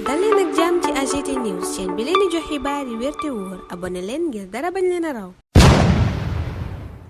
dal leen ak jàmm ci AGT News chaîne bi leen di jox xibaar yi wér te wóor abonné leen ngir dara bañ leen a raw.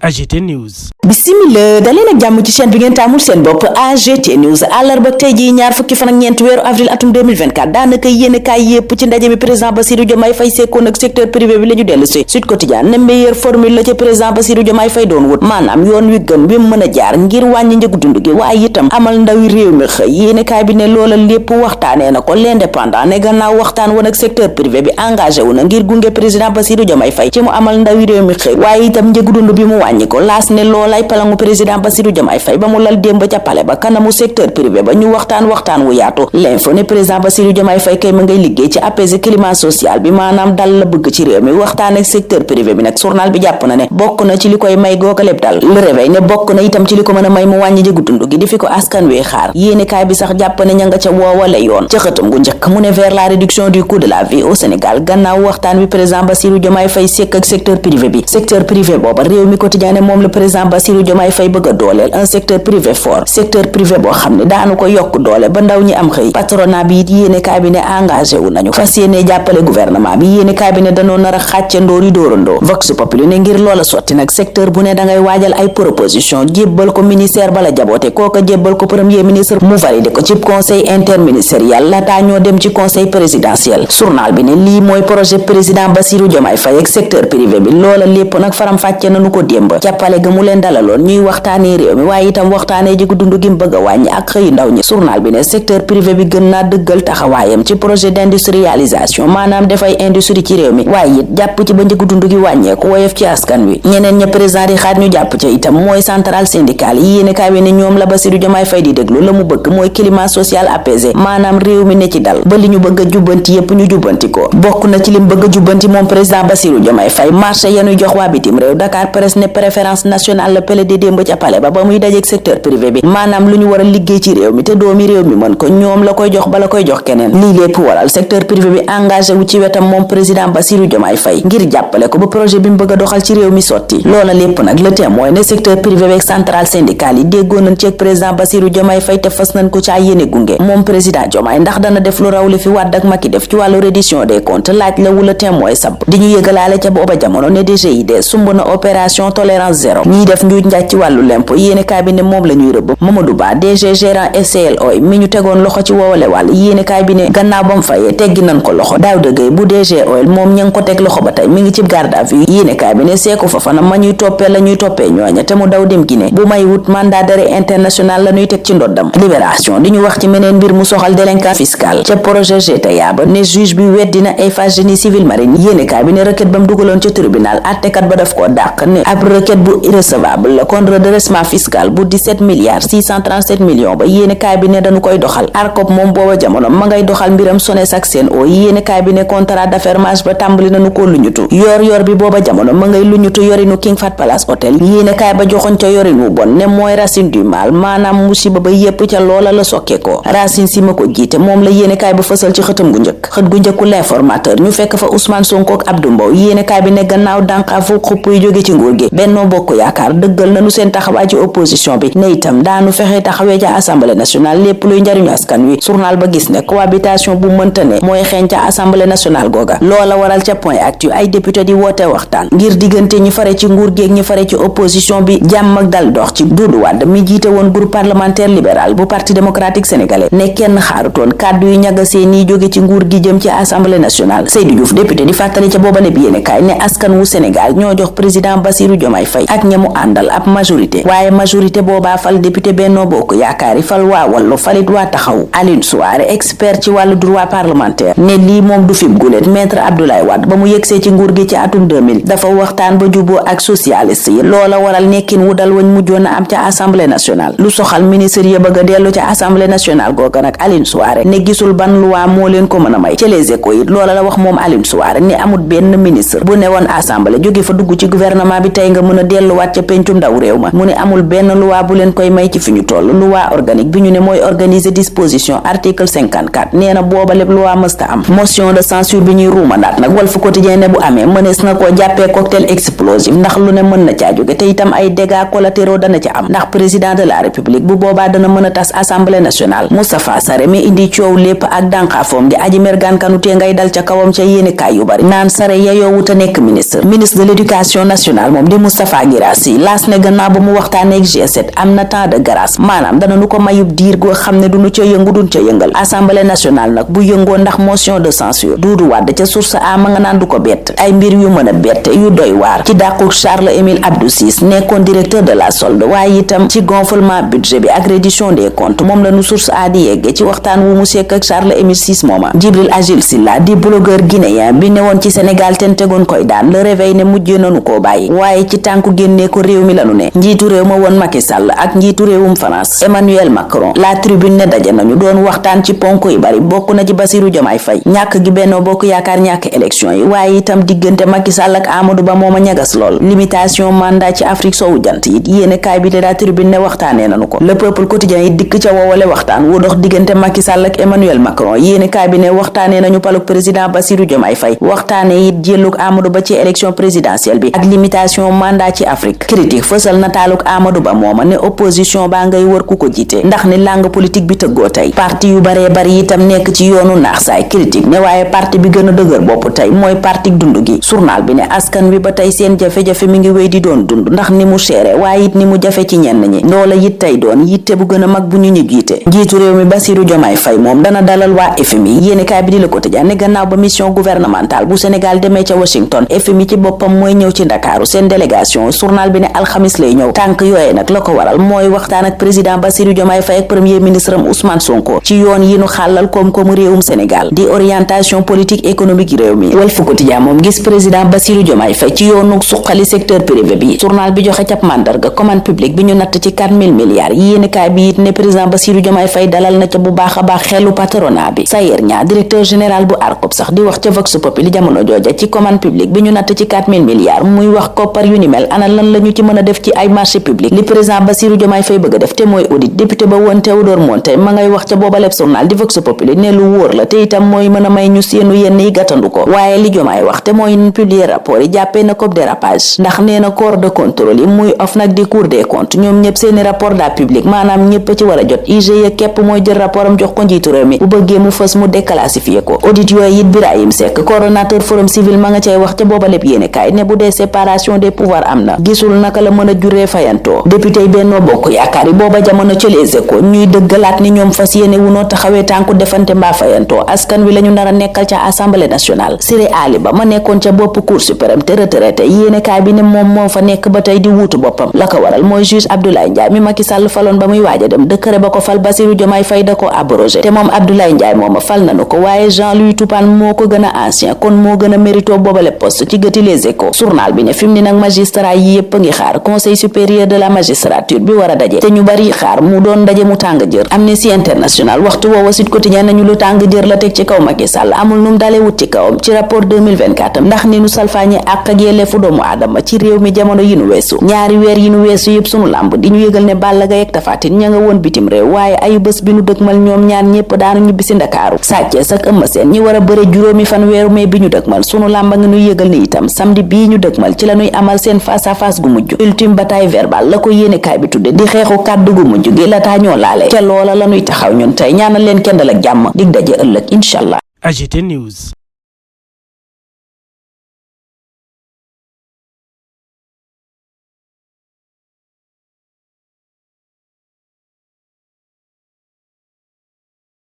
AGT News. Bismillah daleen ak jàmm ci chaîne bi ngeen taamul seen bopp AGT News àllarba tey jii ñaar fukki fan ak ñeent weeru avril atum 2024 daanaka yéene kaay yépp ci ndaje mi président Bassirou Diomaye Faye sekkoon ak secteur privé bi la ñu dellu si Sud Quotidien ne meilleure formule la ci président Bassirou Diomaye Faye doon wut maanaam yoon wi gën wi mën a jaar ngir wàññi njëgu dund gi waaye itam amal ndawi réew mi xëy yéene kaay bi ne loola lépp waxtaanee na ko l'indépendant ne gannaaw waxtaan woon ak secteur privé bi engagé wu na ngir gunge président Bassirou Diomaye Faye ci mu amal ndawi réew mi xëy waaye itam njëgu dund bi mu wàññi ko laas ne loolay palangu président Bassirou Diomaye Faye ba mu lal démb ca pale ba kanamu secteur privé ba ñu waxtaan wu yaatu l'info ne président Bassirou Diomaye Faye kay ma ngay liggéey ci apaiser climat social bi maanaam dal la bëgg ci réew mi waxtaan ak secteur privé bi nag journal bi jàpp na ne bokk na ci li koy may googa lépp dal le réveil ne bokk na itam ci li ko mën a may mu wàññi njëgu dund gi di fi ko askan wi xaar yéenekaay bi sax jàpp ne ña nga ca woowale yoon ca xëtam gu njëkk mu ne vers la réduction du coût de la vie au Sénégal gannaaw waxtaan wi président Bassirou Diomaye Faye sekk ak secteur privé bi secteur privé booba réew mi quotidien ne moom le président Bassirou Diomaye Faye bëgg a dooleel un secteur privé fort secteur privé boo xam ne daanu ko yokk doole ba ndaw ñi am xëy patronat bi it yéene kaay bi ne engagé wu nañu fas yéene jàppale gouvernement bi yéene kaay bi ne danoo nar a xàcce ndoor yi dóorandoo vox populi ne ngir loola sotti nag secteur bu ne dangay waajal ay proposition jébbal ko ministère bala jaboote kooka jébbal ko premier ministre mu validé ko ci conseil interministériel lataa ñoo dem ci conseil présidentiel journal bi ne lii mooy projet président Bassirou Diomaye Faye ak secteur privé bi loola lépp nag faram fàcce nañu ko démb jàppale ga mu leen dalaloon ñuy waxtaanee réew mi waaye itam waxtaanee jigu dund gi mu bëgg a wàññi ak xëy ndaw ñi journal bi ne secteur privé bi gën naa dëggal taxawaayam ci projet d'industrialisation maanaam dafay industrie ci réew mi waaye it jàpp ci ba njëgu dund gi wàññeeku woyof ci askan wi ñeneen ña président di xaar ñu jàpp ca itam mooy centrale syndicale yi yéene kaay ne ñoom la Bassirou Diomaye Faye di déglu la mu bëgg mooy climat social apaisé maanaam réew mi ne ci dal ba li ñu bëgg a jubbanti yépp ñu jubbanti ko bokk na ci lim bëgg a jubbanti moom président Bassirou Diomaye Faye marché yanuy jox waa bitim réew Dakar Presse ne préférence nationale la plaidé démb ca pale ba muy dajeek secteur privé bi maanaam lu ñu war a liggéey ci réew mi te doomi réew mi mën ko ñoom la koy jox bala koy jox keneen lii lépp waral secteur privé bi engagé wu ci wetam moom président Bassirou Diomaye Faye ngir jàppale ko ba projet bi mu bëgg a doxal ci réew mi sotti loola lépp nag le témoin ne secteur privé bi ak centrale syndicale yi déggoo nañ ci ak président Bassirou Diomaye Faye te fas nañ ko caa yéene gunge moom président Diomaye ndax dana def lu raw li fi Wàdd ak Macky def ci wàllu reddition des comptes laaj la wu le témoin sab di ñu yëgalaale ca booba jamono ne DGID sumb na opération tolérance zéro ñiy def njuuj njaaj ci wàllu lempo yéene kaay bi ne moom la ñuy rëbb Mamadou Ba DG gérant SCL Oil mi ñu tegoon loxo ci woowale wàll yéene kaay bi ne gannaaw ba mu fayee teggi nañ ko loxo Daouda Gueye bu DG Oil moom ña ngi ko teg loxo ba tey mi ngi ci garde à vue yéene kaay bi ne Sékou Fofana ma ñuy toppee la ñuy toppee ñooña te mu daw dem Guinée bu may wut mandat d'arrêt international la ñuy teg ci ndoddam libération di ñu wax ci meneen mbir mu soxal délinquance fiscale ca projet GTA ba ne juge bi weddina Eiffage Génie Civil Marine yéene kaay bi ne requête ba mu dugaloon ca tribunal attekat ba daf koo dàq ne ab requête bu irrecevable la contre redressement fiscal bu 17 milliards 637 millions ba yéene kaay bi ne dañu koy doxal ARCOP moom booba jamono ma ngay doxal mbiram SONES ak SEN'EAU yéene kaay bi ne contrat d'affermage ba tàmbali nañu ko luñutu yor bi booba jamono ma ngay luñutu yorinu King Fahd Palace Hotel yéene kaay ba joxoñ ca yorinu bon ne mooy racine du mal maanaam musiba ba yépp ca loola la sokke ko Racine Sy ma ko jiite moom la yéene kaay ba fësal ci xëtam gu njëkk xët gu njëkku l'informateur ñu fekk fa Ousmane Sonko ak Abdou Mbow yéene kaay bi ne gannaaw dànqaafu xupp yu jóge ci nguur gi Benno Bokk Yaakaar dëggal nañu seen taxawaay ci opposition bi ne itam daanu fexe taxawee ca assemblée nationale lépp luy njariñu askan wi journal ba gis ne cohabitation bu mënta ne mooy xeeñ ca assemblée nationale googa loola waral ca point actu ay député di woote waxtaan ngir diggante ñi fare ci nguur gi ak ñi fare ci opposition bi jàmm ak dal dox ci Doudou Wade mi jiite woon groupe parlementaire libéral bu parti démocratique sénégalais ne kenn xaarutoon kàddu yu ñagasee nii jóge ci nguur gi jëm ci assemblée nationale Seydou Diouf député di fàttali ca booba lépp yéene kaay ne askan wu Sénégal ñoo jox président Bassirou Diomaye Faye ak ñamu àndal ab majorité waaye majorité boobaa fal député Benno Bokk Yaakaar yi fal waa Wallu falit waa Taxawu Alioune Souaré expert ci wàllu droit parlementaire ne lii moom du fib guléet maître Abdoulaye Wade ba mu yegsee ci nguur gi ci atum 2000 dafa waxtaan ba juboo ak socialiste yi loola waral nekkin wu dal wañ mujjoon a am ca assemblée nationale lu soxal ministre ya bëgg a dellu ca assemblée nationale googa nag Alioune Souaré ne gisul ban loi moo leen ko mën a may Diomaye ci Les Échos it loola la wax moom Alioune Souaré ne amul benn ministre bu ne woon assemblée jóge fa dugg ci gouvernement bi tey nga mën a delluwaat ca pencum ndaw réew ma mu ne amul benn loi bu leen koy may ci fi ñu toll loi organique bi ñu ne mooy organiser disposition article 54 nee na booba lépp loi mësta am motion de censure bi ñuy ruumandaat nag Walf Quotidien ne bu amee mënees na koo jàppee cocktail explosif ndax lu ne mën na caa jóge te itam ay dégâts collatéraux dana ca am ndax président de la république bu boobaa dana mën a tas assemblée nationale Moustapha Sarré mi indi coow lépp ak dànqaafoom gi Aji Mergane Kanouté ngay dal ca kawam ca yéenekaay yu bari naan Sarré yeyoowut a nekk ministre de l'éducation nationale moom di Moustapha Guirassy laas ne gannaaw ba mu waxtaanee ak G7 am na temps de grâce maanaam dana nu ko mayub diir goo xam ne duñu ca yëngu duñ ca yëngal assemblée nationale nag bu yëngoo ndax motion de censure Doudou Wade ca source a ma nga naan du ko bett ay mbir yu mën a bett yu doy waar ci dàqu Charles Émile Abdou Ciss nekkoon directeur de la solde waaye itam ci gonflement budget bi ak reddition des comptes moom la nu source a di yegge ci waxtaan wu mu sekk ak Charles Émile Ciss mooma Djibril Agil Silla di blogueur guinéen bi newoon ci Sénégal ten tegoon koy daan le réveil ne mujjee nanu koo bàyyi waaye ci tànku génnee ko réew mi lanu ne njiitu réew ma woon Macky Sall ak njiitu réewum France Emmanuel Macron la tribune ne daje nañu doon waxtaan ci ponk yu bari bokk na ci Bassirou Diomaye Faye ñàkk gi Benno Bokk Yaakaar ñàkk élection yi waaye itam diggante Macky Sall ak Amadou Ba mooma ñagas lool limitation mandat ci Afrique soowu jant it yéene kaay bi de la tribune ne waxtaanee nanu ko le peuple quotidien yi dikk ca woowale waxtaan wu dox diggante Macky Sall ak Emmanuel Macron yéene kaay bi ne waxtaanee nañu paluk président Bassirou Diomaye Faye waxtaane it jëluk Amadou Ba ci élection présidentielle bi ak limitation mandat ci Afrique critique fësal nataaluk Amadou Ba mooma ne opposition baa ngay wër ku ko jiite ndax ni langue politique bi tëggoo tey parti yu baree bari itam nekk ci yoonu naax saay critique ne waaye parti bi gën a dëgër bopp tey mooy parti dund gi journal bi ne askan wi ba tey seen jafe-jafe mi ngi wéy di doon dund ndax ni mu seere waaye it ni mu jafe ci ñenn ñi loola it tey doon yitte bu gën a mag bu ñu jiite njiitu réew mi Bassirou Diomaye Faye moom dana dalal waa FMI yéenekaay bi di Le Quotidien ne gannaaw ba mission gouvernementale bu Sénégal demee ca Washington FMI ci boppam mooy ñëw ci Ndakaaru seen délégation journal bi ne alxamis lay ñëw tànk yooye nag la ko waral mooy waxtaan ak président Bassirou Diomaye Faye ak premier ministre am Ousmane Sonko ci yoon yi nu xàllal koom-koomu réewum Sénégal di orientation politique économique réew mi Walf Quotidien moom gis président Bassirou Diomaye Faye ci yoonu suqali secteur privé bi journal bi joxe cap mandarga commande publique bi ñu natt ci 4000 milliards yéenekaay bi it ne président Bassirou Diomaye Faye dalal na ca bu baax a baax xelu patronat bi Sayer Niang directeur général bu ARCOP sax di wax ca Vox Populi jamono jooja ci commande publique bi ñu natt ci 4000 milliards muy wax koppar yu ni mel ana lan la ñu ci mën a def ci ay marché public li président Bassirou Diomaye Faye bëgg a def te mooy audit député ba woon Théodore Monteil ma ngay wax ca booba lépp journal di Vox Populi ne lu wóor la te itam mooy mën a may ñu seenu yenn yi gàttandu ko waaye li Diomaye wax te mooy publier rapport yi jàppee na ko dérapage ndax nee na corps de contrôle yi muy OFNAC di Cour des comptes ñoom ñëpp seeni rapport daa public maanaam ñëpp ci war a jot IGE képp mooy jël rapport am jox ko njiitu réew mi bu bëggee mu fës mu déclassifié ko audit yooyu it Birahim Seck coordonnateur forum civil ma nga cay wax ca booba lépp yéene kaay ne bu dee séparation des pouvoirs am na gisul naka la mën a juree fayantoo député yi Benno Bokk Yaakaar yi booba jamono ca Les Échos ñuy dëggalaat ni ñoom fas yéene wunoo taxawee tànku defante mbaa fayantoo askan wi lañu nar a nekkal ca assemblée nationale Siré Ali Ba ma nekkoon ca bopp cour suprême te retraité yéene kaay bi ne moom moo fa nekk ba tey di wuutu boppam la ko waral mooy juge Abdoulaye Ndiaye mi Macky Sall faloon ba muy waaja dem décret ba ko fal Bassirou Diomaye Faye da ko abrogé te moom Abdoulaye Ndiaye mooma fal nanu ko waaye Jean-Louis Toupane moo ko gën a ancien kon moo gën a mérito boobale poste ci gëti Les Échos journal bi ne fi mu ni nag magistrat yi yépp a ngi xaar conseil supérieur de la magistrature bi war a daje te ñu bari xaar mu doon ndaje mu tàng jër Amnesty International waxtu woowa Sud Quotidien nañu lu tàng jër la teg ci kaw Macky Sall amul num dalee wut ci kawam ci rapport 2024 ndax ni nu salfaañe àq ak yelleefu doomu aadama ci réew mi jamono yi nu weesu ñaari weer yi nu weesu yépp sunu làmb di ñu yëgal ne Balla Gaye ak Tapha Tine ña nga woon bitim réew waaye ayu bés bi nu dëgmal ñoom ñaar ñépp daanu ñibbisi Ndakaaru Sa Thiès ak Eumeu Sène ñi war a bëre juróomi fan weeru mai bi ñu dëgmal sunu làmba nga nuy yëgal ni itam samedi bii ñu dëgmal ci la nuy amal seen face à face gu mujj ultime bataille verbale la ko yéene kaay bi tudde di xeexu kàddu gu mujj gi la taa ñoo laale ca loola la nuy taxaw ñun tey ñaanal leen kendal ak jàmm dig daje ëllëg incha allah. AGT News.